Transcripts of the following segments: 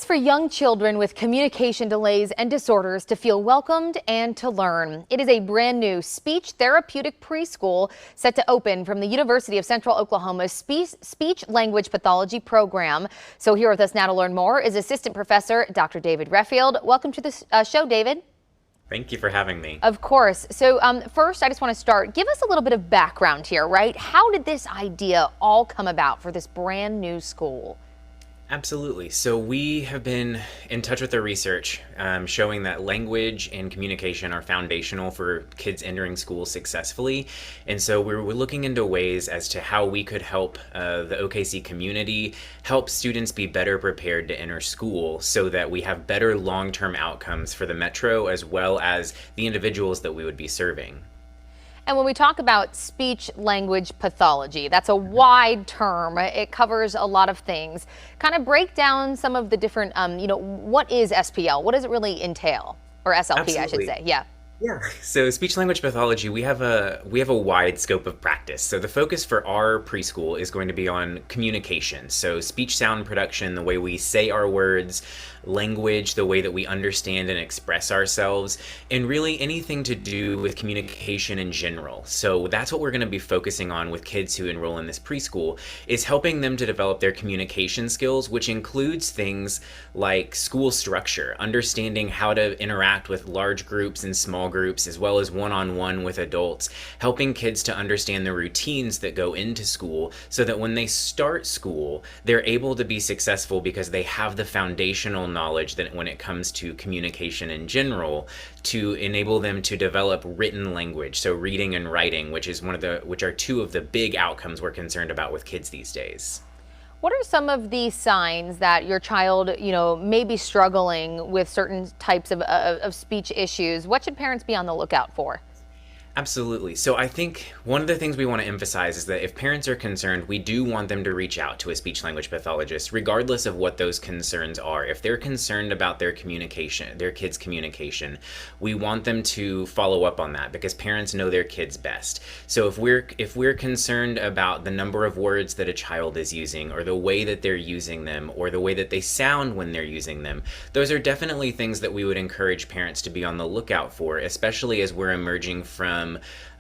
is for young children with communication delays and disorders to feel welcomed and to learn. It is a brand new speech therapeutic preschool set to open from the University of Central Oklahoma's speech language pathology program. So here with us now to learn more is Assistant Professor Dr. David Reffield. Welcome to the show, David. Thank you for having me. Of course. So first, I just want to start. Give us a little bit of background here, right? How did this idea all come about for this brand new school? Absolutely. So we have been in touch with the research showing that language and communication are foundational for kids entering school successfully. And so we're looking into ways as to how we could help the OKC community help students be better prepared to enter school so that we have better long-term outcomes for the Metro as well as the individuals that we would be serving. And when we talk about speech language pathology, that's a wide term. It covers a lot of things. Kind of break down some of the different, what is SPL? What does it really entail? Or SLP, Absolutely. I should say. Yeah. Yeah. So speech language pathology, we have a wide scope of practice. So the focus for our preschool is going to be on communication. So speech sound production, the way we say our words, language, the way that we understand and express ourselves, and really anything to do with communication in general. So that's what we're going to be focusing on with kids who enroll in this preschool, is helping them to develop their communication skills, which includes things like school structure, understanding how to interact with large groups and small groups, as well as one-on-one with adults, helping kids to understand the routines that go into school so that when they start school, they're able to be successful because they have the foundational knowledge that when it comes to communication in general to enable them to develop written language, so reading and writing, which are two of the big outcomes we're concerned about with kids these days. What are some of the signs that your child, may be struggling with certain types of speech issues? What should parents be on the lookout for? Absolutely. So I think one of the things we want to emphasize is that if parents are concerned, we do want them to reach out to a speech language pathologist, regardless of what those concerns are. If they're concerned about their communication, their kids' communication, we want them to follow up on that because parents know their kids best. So if we're concerned about the number of words that a child is using or the way that they're using them or the way that they sound when they're using them, those are definitely things that we would encourage parents to be on the lookout for, especially as we're emerging from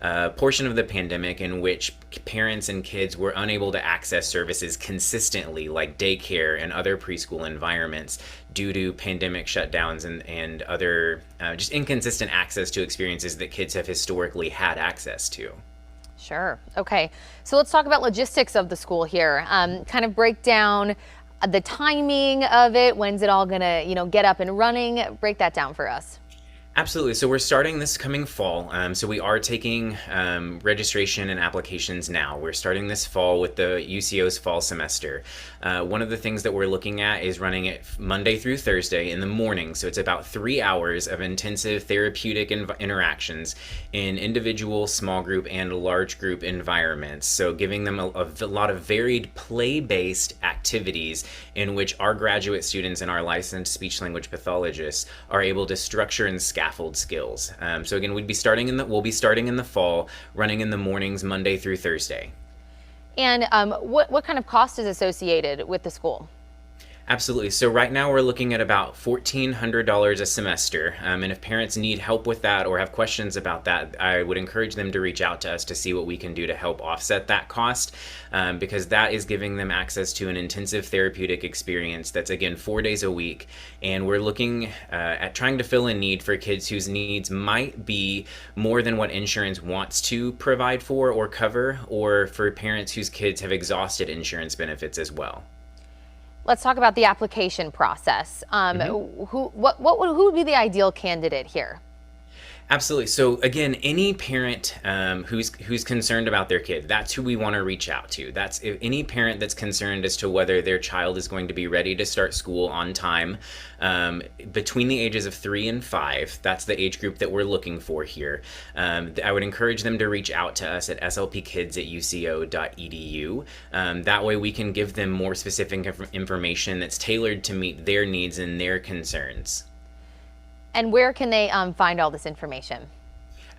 a portion of the pandemic in which parents and kids were unable to access services consistently like daycare and other preschool environments due to pandemic shutdowns and other just inconsistent access to experiences that kids have historically had access to. Sure. Okay. So let's talk about logistics of the school here. Kind of break down the timing of it. When's it all going to, get up and running? Break that down for us. Absolutely. So we're starting this coming fall. So we are taking registration and applications now. We're starting this fall with the UCO's fall semester. One of the things that we're looking at is running it Monday through Thursday in the morning. So it's about 3 hours of intensive therapeutic interactions in individual, small group, and large group environments. So giving them a lot of varied play-based activities in which our graduate students and our licensed speech language pathologists are able to structure and scaffold skills. So again, we'll be starting in the fall, running in the mornings, Monday through Thursday. And what kind of cost is associated with the school? Absolutely. So right now we're looking at about $1,400 a semester. And if parents need help with that or have questions about that, I would encourage them to reach out to us to see what we can do to help offset that cost, because that is giving them access to an intensive therapeutic experience that's, again, 4 days a week. And we're looking at trying to fill a need for kids whose needs might be more than what insurance wants to provide for or cover, or for parents whose kids have exhausted insurance benefits as well. Let's talk about the application process. Who would be the ideal candidate here? Absolutely. So again, any parent who's concerned about their kid, that's who we want to reach out to. That's any parent that's concerned as to whether their child is going to be ready to start school on time between the ages of 3 and 5. That's the age group that we're looking for here. I would encourage them to reach out to us at slpkids@uco.edu. That way we can give them more specific information that's tailored to meet their needs and their concerns. And where can they find all this information?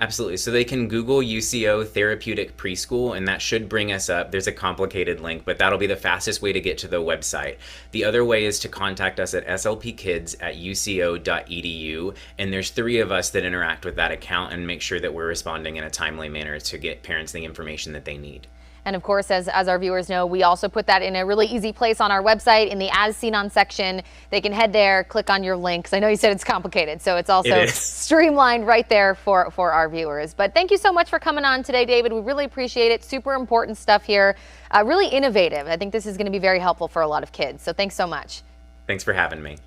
Absolutely. So they can Google UCO Therapeutic Preschool, and that should bring us up. There's a complicated link, but that'll be the fastest way to get to the website. The other way is to contact us at slpkids@uco.edu, and there's 3 of us that interact with that account and make sure that we're responding in a timely manner to get parents the information that they need. And of course, as our viewers know, we also put that in a really easy place on our website in the As Seen On section. They can head there, click on your links. I know you said it's complicated, so it's also streamlined right there for our viewers. But thank you so much for coming on today, David. We really appreciate it. Super important stuff here. Really innovative. I think this is going to be very helpful for a lot of kids. So thanks so much. Thanks for having me.